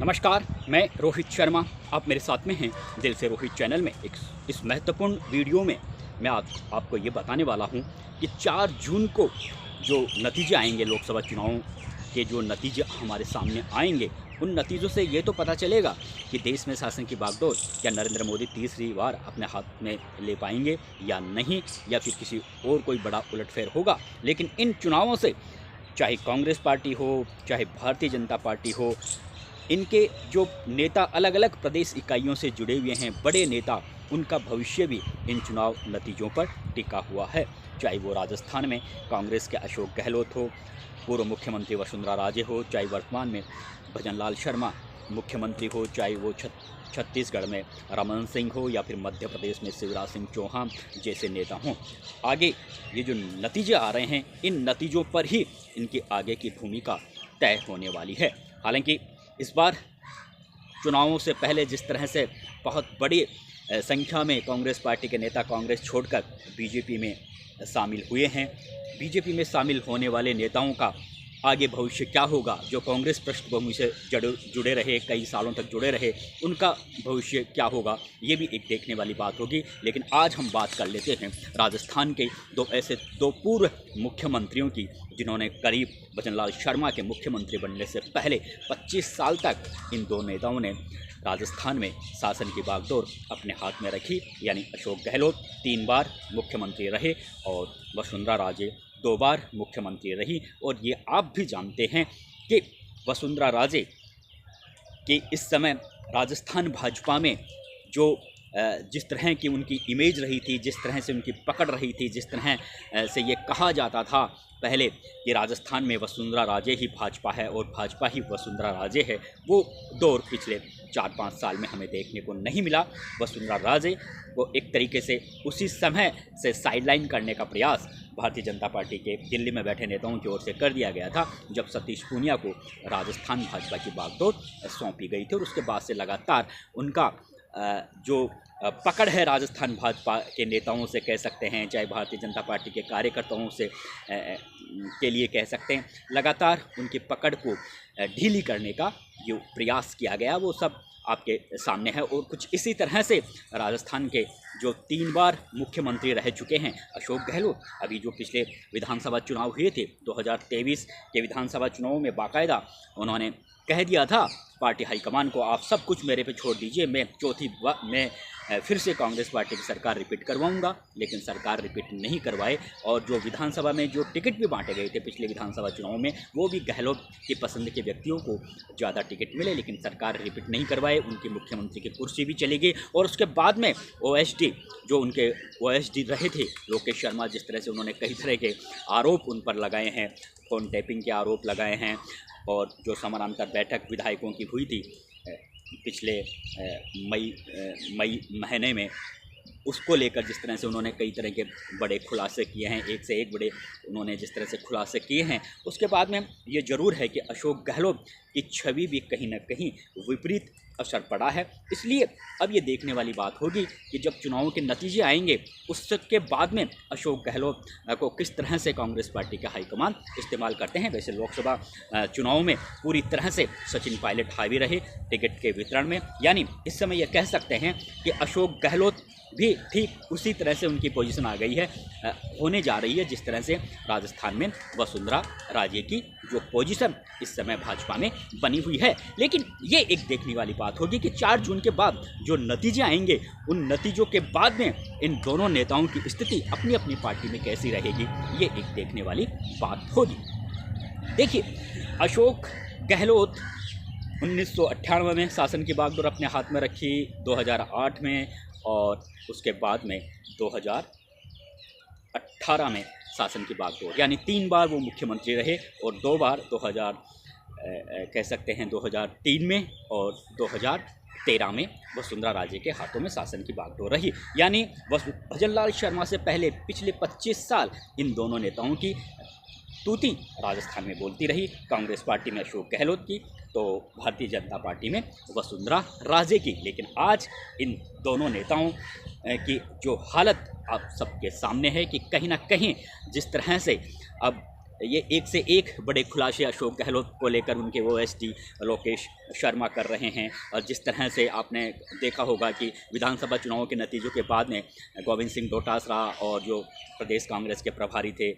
नमस्कार, मैं रोहित शर्मा। आप मेरे साथ में हैं दिल से रोहित चैनल में। इस महत्वपूर्ण वीडियो में मैं आपको ये बताने वाला हूँ कि 4 जून को जो नतीजे आएंगे, लोकसभा चुनावों के जो नतीजे हमारे सामने आएंगे, उन नतीजों से ये तो पता चलेगा कि देश में शासन की बागडोर क्या नरेंद्र मोदी तीसरी बार अपने हाथ में ले पाएंगे या नहीं, या फिर किसी और कोई बड़ा उलटफेर होगा। लेकिन इन चुनावों से चाहे कांग्रेस पार्टी हो, चाहे भारतीय जनता पार्टी हो, इनके जो नेता अलग अलग प्रदेश इकाइयों से जुड़े हुए हैं, बड़े नेता, उनका भविष्य भी इन चुनाव नतीजों पर टिका हुआ है। चाहे वो राजस्थान में कांग्रेस के अशोक गहलोत हो, पूर्व मुख्यमंत्री वसुंधरा राजे हो, चाहे वर्तमान में भजनलाल शर्मा मुख्यमंत्री हो, चाहे वो छत्तीसगढ़ में रमन सिंह हो, या फिर मध्य प्रदेश में शिवराज सिंह चौहान जैसे नेता हों। आगे ये जो नतीजे आ रहे हैं, इन नतीजों पर ही इनकी आगे की भूमिका तय होने वाली है। हालांकि इस बार चुनावों से पहले जिस तरह से बहुत बड़ी संख्या में कांग्रेस पार्टी के नेता कांग्रेस छोड़कर बीजेपी में शामिल हुए हैं, बीजेपी में शामिल होने वाले नेताओं का आगे भविष्य क्या होगा, जो कांग्रेस पृष्ठभूमि से जुड़े रहे, कई सालों तक जुड़े रहे, उनका भविष्य क्या होगा, ये भी एक देखने वाली बात होगी। लेकिन आज हम बात कर लेते हैं राजस्थान के दो पूर्व मुख्यमंत्रियों की, जिन्होंने करीब भजनलाल शर्मा के मुख्यमंत्री बनने से पहले 25 साल तक इन दो नेताओं ने राजस्थान में शासन की बागडोर अपने हाथ में रखी। यानी अशोक गहलोत 3 बार मुख्यमंत्री रहे और वसुंधरा राजे 2 बार मुख्यमंत्री रही। और ये आप भी जानते हैं कि वसुंधरा राजे कि इस समय राजस्थान भाजपा में जो जिस तरह की उनकी इमेज रही थी, जिस तरह से उनकी पकड़ रही थी, जिस तरह से ये कहा जाता था पहले कि राजस्थान में वसुंधरा राजे ही भाजपा है और भाजपा ही वसुंधरा राजे है, वो दौर पिछले 4-5 साल में हमें देखने को नहीं मिला। वसुंधरा राजे को एक तरीके से उसी समय से साइडलाइन करने का प्रयास भारतीय जनता पार्टी के दिल्ली में बैठे नेताओं की ओर से कर दिया गया था, जब सतीश पूनिया को राजस्थान भाजपा की बागडोर सौंपी गई थी। और उसके बाद से लगातार उनका जो पकड़ है राजस्थान भाजपा के नेताओं से कह सकते हैं, चाहे भारतीय जनता पार्टी के कार्यकर्ताओं से के लिए कह सकते हैं, लगातार उनकी पकड़ को ढीली करने का जो प्रयास किया गया वो सब आपके सामने है। और कुछ इसी तरह से राजस्थान के जो 3 बार मुख्यमंत्री रह चुके हैं अशोक गहलोत, अभी जो पिछले विधानसभा चुनाव हुए थे 2023 के विधानसभा चुनाव में बाकायदा उन्होंने कह दिया था पार्टी हाईकमान को, आप सब कुछ मेरे पे छोड़ दीजिए, मैं फिर से कांग्रेस पार्टी की सरकार रिपीट करवाऊंगा। लेकिन सरकार रिपीट नहीं करवाए और जो विधानसभा में जो टिकट भी बांटे गए थे पिछले विधानसभा चुनाव में, वो भी गहलोत की पसंद के व्यक्तियों को ज़्यादा टिकट मिले, लेकिन सरकार रिपीट नहीं करवाए, उनकी मुख्यमंत्री की कुर्सी भी चली गई। और उसके बाद में OSD जो उनके OSD रहे थे लोकेश शर्मा, जिस तरह से उन्होंने कई तरह के आरोप उन पर लगाए हैं, फ़ोन टैपिंग के आरोप लगाए हैं, और जो समानांतर बैठक विधायकों की हुई थी पिछले मई महीने में, उसको लेकर जिस तरह से उन्होंने कई तरह के बड़े खुलासे किए हैं, एक से एक बड़े उन्होंने जिस तरह से खुलासे किए हैं, उसके बाद में ये ज़रूर है कि अशोक गहलोत की छवि भी कहीं ना कहीं विपरीत असर पड़ा है। इसलिए अब ये देखने वाली बात होगी कि जब चुनावों के नतीजे आएंगे, उसके बाद में अशोक गहलोत को किस तरह से कांग्रेस पार्टी का हाईकमान इस्तेमाल करते हैं। वैसे लोकसभा चुनाव में पूरी तरह से सचिन पायलट हावी रहे टिकट के वितरण में, यानी इस समय यह कह सकते हैं कि अशोक गहलोत भी ठीक उसी तरह से उनकी पोजीशन आ गई है, होने जा रही है जिस तरह से राजस्थान में वसुंधरा राजे की जो पोजीशन इस समय भाजपा में बनी हुई है। लेकिन ये एक देखने वाली बात होगी कि 4 जून के बाद जो नतीजे आएंगे, उन नतीजों के बाद में इन दोनों नेताओं की स्थिति अपनी अपनी पार्टी में कैसी रहेगी, ये एक देखने वाली बात होगी। देखिए, अशोक गहलोत 1998 में शासन की बागडोर अपने हाथ में रखी, 2008 में, और उसके बाद में 2018 में शासन की बागडोर, यानी 3 बार वो मुख्यमंत्री रहे और 2 बार 2003 में और 2013 में वसुंधरा राजे के हाथों में शासन की बागडोर रही। यानी भजनलाल शर्मा से पहले पिछले 25 साल इन दोनों नेताओं की तूती राजस्थान में बोलती रही, कांग्रेस पार्टी में अशोक गहलोत की, तो भारतीय जनता पार्टी में वसुंधरा राजे की। लेकिन आज इन दोनों नेताओं की जो हालत आप सबके सामने है कि कहीं ना कहीं जिस तरह से अब ये एक से एक बड़े खुलासे अशोक गहलोत को लेकर उनके ओएसडी लोकेश शर्मा कर रहे हैं। और जिस तरह से आपने देखा होगा कि विधानसभा चुनावों के नतीजों के बाद में गोविंद सिंह डोटासरा और जो प्रदेश कांग्रेस के प्रभारी थे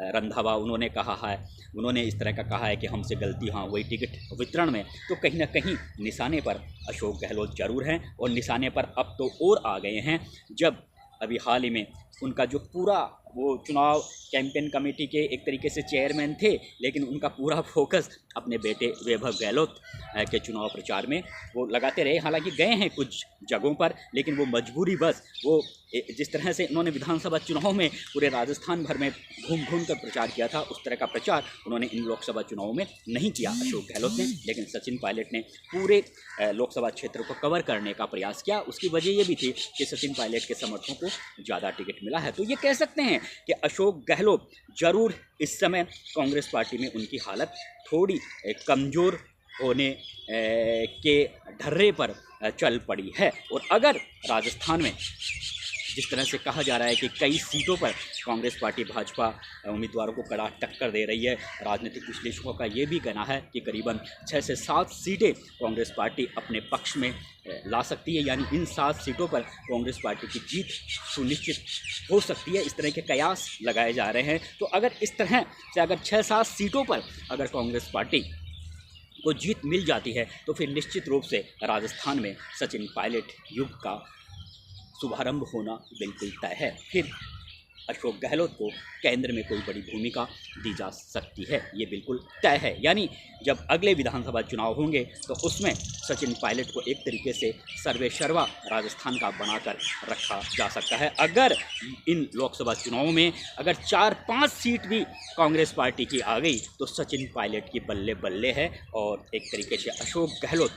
रंधावा, उन्होंने इस तरह का कहा है कि हमसे गलती हाँ वही टिकट वितरण में। तो कहीं ना कहीं निशाने पर अशोक गहलोत जरूर हैं, और निशाने पर अब तो और आ गए हैं जब अभी हाल ही में उनका जो पूरा वो चुनाव कैंपेन कमेटी के एक तरीके से चेयरमैन थे, लेकिन उनका पूरा फोकस अपने बेटे वैभव गहलोत के चुनाव प्रचार में वो लगाते रहे। हालांकि गए हैं कुछ जगहों पर, लेकिन वो मजबूरी बस वो जिस तरह से उन्होंने विधानसभा चुनाव में पूरे राजस्थान भर में घूम घूम कर प्रचार किया था, उस तरह का प्रचार उन्होंने इन लोकसभा चुनावों में नहीं किया अशोक गहलोत ने। लेकिन सचिन पायलट ने पूरे लोकसभा क्षेत्र को कवर करने का प्रयास किया। उसकी वजह ये भी थी कि सचिन पायलट के समर्थकों को ज़्यादा टिकट मिला है। तो ये कह सकते हैं कि अशोक गहलोत जरूर इस समय कांग्रेस पार्टी में उनकी हालत थोड़ी कमज़ोर होने के ढर्रे पर चल पड़ी है। और अगर राजस्थान में जिस तरह से कहा जा रहा है कि कई सीटों पर कांग्रेस पार्टी भाजपा उम्मीदवारों को कड़ा टक्कर दे रही है, राजनीतिक विश्लेषकों का ये भी कहना है कि करीबन 6 से 7 सीटें कांग्रेस पार्टी अपने पक्ष में ला सकती है, यानी इन 7 सीटों पर कांग्रेस पार्टी की जीत सुनिश्चित हो सकती है। इस तरह के कयास लगाए जा रहे हैं। तो अगर इस तरह से अगर 6-7 सीटों पर अगर कांग्रेस पार्टी को जीत मिल जाती है, तो फिर निश्चित रूप से राजस्थान में सचिन पायलट युग का शुभारंभ होना बिल्कुल तय है। फिर अशोक गहलोत को केंद्र में कोई बड़ी भूमिका दी जा सकती है, ये बिल्कुल तय है। यानी जब अगले विधानसभा चुनाव होंगे तो उसमें सचिन पायलट को एक तरीके से सर्वेसर्वा राजस्थान का बनाकर रखा जा सकता है। अगर इन लोकसभा चुनावों में अगर 4-5 सीट भी कांग्रेस पार्टी की आ गई तो सचिन पायलट की बल्ले बल्ले है। और एक तरीके से अशोक गहलोत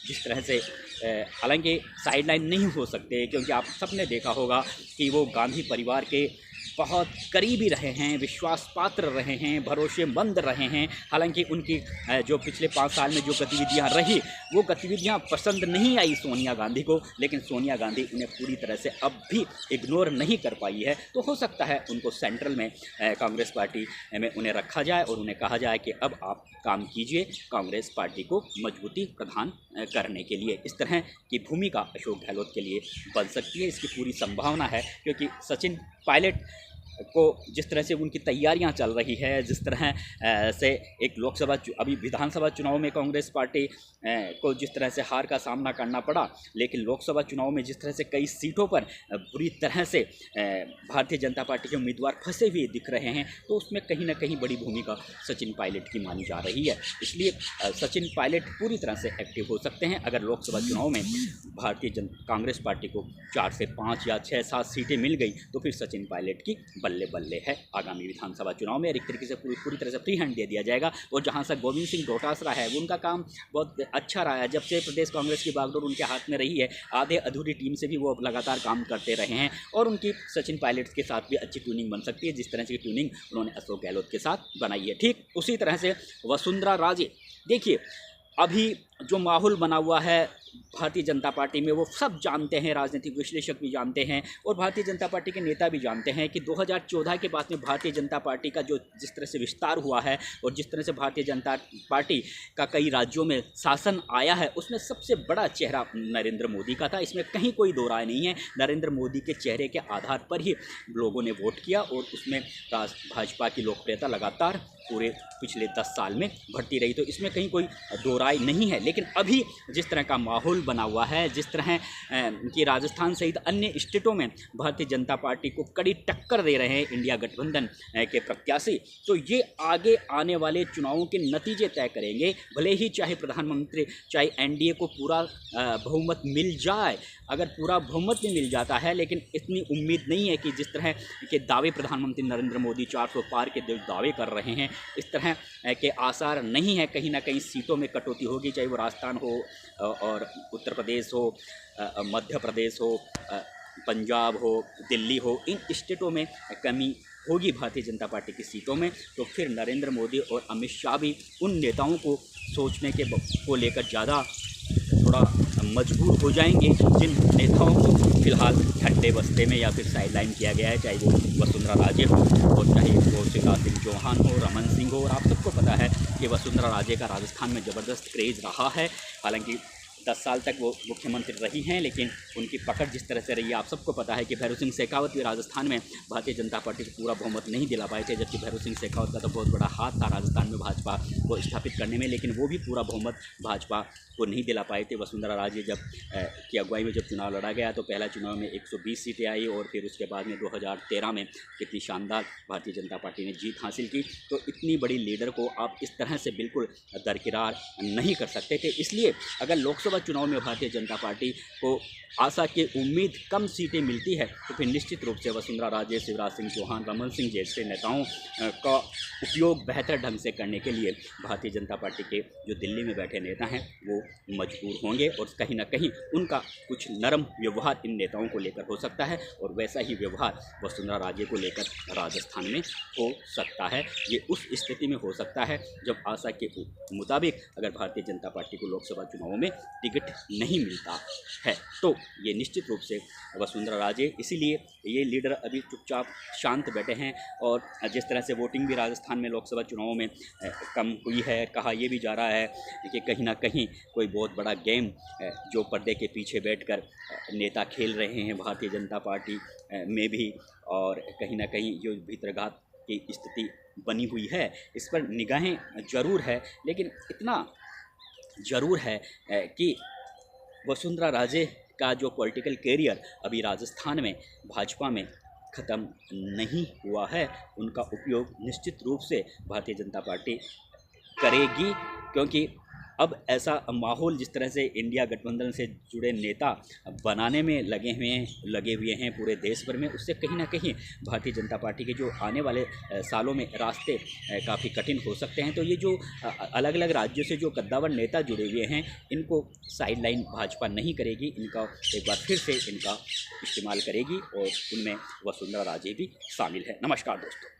जिस तरह से हालांकि साइडलाइन नहीं हो सकते, क्योंकि आप सबने देखा होगा कि वो गांधी परिवार के बहुत करीबी रहे हैं, विश्वास पात्र रहे हैं, भरोसेमंद रहे हैं। हालांकि उनकी जो पिछले 5 साल में जो गतिविधियां रही वो गतिविधियां पसंद नहीं आई सोनिया गांधी को, लेकिन सोनिया गांधी उन्हें पूरी तरह से अब भी इग्नोर नहीं कर पाई है। तो हो सकता है उनको सेंट्रल में कांग्रेस पार्टी में उन्हें रखा जाए और उन्हें कहा जाए कि अब आप काम कीजिए कांग्रेस पार्टी को मजबूती प्रदान करने के लिए। इस तरह की भूमिका अशोक गहलोत के लिए बन सकती है, इसकी पूरी संभावना है। क्योंकि सचिन पायलट को जिस तरह से उनकी तैयारियां चल रही है, जिस तरह से एक लोकसभा अभी विधानसभा चुनाव में कांग्रेस पार्टी को जिस तरह से हार का सामना करना पड़ा, लेकिन लोकसभा चुनाव में जिस तरह से कई सीटों पर बुरी तरह से भारतीय जनता पार्टी के उम्मीदवार फंसे हुए दिख रहे हैं, तो उसमें कहीं ना कहीं बड़ी भूमिका सचिन पायलट की मानी जा रही है। इसलिए सचिन पायलट पूरी तरह से एक्टिव हो सकते हैं। अगर लोकसभा चुनाव में कांग्रेस पार्टी को 4 से 5 या 6-7 सीटें मिल गई तो फिर सचिन पायलट की बल्ले बल्ले है आगामी विधानसभा चुनाव में। एक तरीके से पूरी तरह से फ्री हैंड दे दिया जाएगा। और जहां से गोविंद सिंह डोटासरा है उनका काम बहुत अच्छा रहा है, जब से प्रदेश कांग्रेस की बागडोर उनके हाथ में रही है, आधे अधूरी टीम से भी वो लगातार काम करते रहे हैं। और उनकी सचिन पायलट के साथ भी अच्छी ट्यूनिंग बन सकती है, जिस तरह की ट्यूनिंग उन्होंने अशोक गहलोत के साथ बनाई है। ठीक उसी तरह से वसुंधरा राजे, देखिए अभी जो माहौल बना हुआ है भारतीय जनता पार्टी में वो सब जानते हैं, राजनीतिक विश्लेषक भी जानते हैं और भारतीय जनता पार्टी के नेता भी जानते हैं कि 2014 के बाद में भारतीय जनता पार्टी का जो जिस तरह से विस्तार हुआ है और जिस तरह से भारतीय जनता पार्टी का कई राज्यों में शासन आया है, उसमें सबसे बड़ा चेहरा नरेंद्र मोदी का था। इसमें कहीं कोई दो राय नहीं है। नरेंद्र मोदी के चेहरे के आधार पर ही लोगों ने वोट किया और उसमें भाजपा की लोकप्रियता लगातार पूरे पिछले 10 साल में बढ़ती रही। तो इसमें कहीं कोई दो राय नहीं है। लेकिन अभी जिस तरह का माहौल बना हुआ है, जिस तरह कि राजस्थान सहित अन्य स्टेटों में भारतीय जनता पार्टी को कड़ी टक्कर दे रहे हैं इंडिया गठबंधन के प्रत्याशी, तो ये आगे आने वाले चुनावों के नतीजे तय करेंगे। भले ही चाहे प्रधानमंत्री चाहे एनडीए को पूरा बहुमत मिल जाए, अगर पूरा बहुमत भी मिल जाता है, लेकिन इतनी उम्मीद नहीं है कि जिस तरह के दावे प्रधानमंत्री नरेंद्र मोदी 400 पार के दावे कर रहे हैं, इस तरह के आसार नहीं है। कहीं ना कहीं सीटों में कटौती होगी, चाहे वो राजस्थान हो और उत्तर प्रदेश हो, मध्य प्रदेश हो, पंजाब हो, दिल्ली हो, इन स्टेटों में कमी होगी भारतीय जनता पार्टी की सीटों में। तो फिर नरेंद्र मोदी और अमित शाह भी उन नेताओं को सोचने के को लेकर ज़्यादा थोड़ा मजबूर हो जाएंगे जिन नेताओं को फिलहाल ठंडे बस्ते में या फिर साइडलाइन किया गया है, चाहे वो वसुंधरा राजे हो और चाहे वो शिवराज सिंह चौहान हो, रमन सिंह हो। और आप सबको पता है कि वसुंधरा राजे का राजस्थान में ज़बरदस्त क्रेज़ रहा है। हालांकि 10 साल तक वो मुख्यमंत्री रही हैं, लेकिन उनकी पकड़ जिस तरह से रही है आप सबको पता है कि भैरों सिंह शेखावत भी राजस्थान में भारतीय जनता पार्टी को पूरा बहुमत नहीं दिला पाए थे, जबकि भैरों सिंह शेखावत का तो बहुत बड़ा हाथ था राजस्थान में भाजपा को स्थापित करने में, लेकिन वो भी पूरा बहुमत भाजपा को नहीं दिला पाए थे। वसुंधरा राजे जब की अगुवाई में जब चुनाव लड़ा गया तो पहला चुनाव में 120 सीटें आई और फिर उसके बाद में 2013 में कितनी शानदार भारतीय जनता पार्टी ने जीत हासिल की। तो इतनी बड़ी लीडर को आप इस तरह से बिल्कुल दरकिरार नहीं कर सकते थे। इसलिए अगर लोकसभा चुनाव में भारतीय जनता पार्टी को आशा की उम्मीद कम सीटें मिलती है तो फिर निश्चित रूप से वसुंधरा राजे, शिवराज सिंह चौहान, रमन सिंह जैसे नेताओं का उपयोग बेहतर ढंग से करने के लिए भारतीय जनता पार्टी के जो दिल्ली में बैठे नेता हैं वो मजबूर होंगे और कहीं ना कहीं उनका कुछ नरम व्यवहार इन नेताओं को लेकर हो सकता है और वैसा ही व्यवहार वसुंधरा राजे को लेकर राजस्थान में हो सकता है। ये उस स्थिति में हो सकता है जब आशा के मुताबिक अगर भारतीय जनता पार्टी को लोकसभा चुनावों में टिकट नहीं मिलता है तो ये निश्चित रूप से वसुंधरा राजे, इसीलिए ये लीडर अभी चुपचाप शांत बैठे हैं। और जिस तरह से वोटिंग भी राजस्थान में लोकसभा चुनावों में कम हुई है, कहा यह भी जा रहा है कि कहीं ना कहीं कोई बहुत बड़ा गेम जो पर्दे के पीछे बैठकर नेता खेल रहे हैं भारतीय जनता पार्टी में भी, और कहीं ना कहीं जो भीतरघात की स्थिति बनी हुई है इस पर निगाहें ज़रूर है। लेकिन इतना ज़रूर है कि वसुंधरा राजे का जो पॉलिटिकल कैरियर अभी राजस्थान में भाजपा में ख़त्म नहीं हुआ है, उनका उपयोग निश्चित रूप से भारतीय जनता पार्टी करेगी, क्योंकि अब ऐसा माहौल जिस तरह से इंडिया गठबंधन से जुड़े नेता बनाने में लगे हुए हैं पूरे देश भर में, उससे कहीं ना कहीं भारतीय जनता पार्टी के जो आने वाले सालों में रास्ते काफ़ी कठिन हो सकते हैं। तो ये जो अलग अलग राज्यों से जो कद्दावर नेता जुड़े हुए हैं इनको साइडलाइन भाजपा नहीं करेगी, इनका एक बार फिर से इनका इस्तेमाल करेगी और उनमें वसुंधरा राजे भी शामिल है। नमस्कार दोस्तों।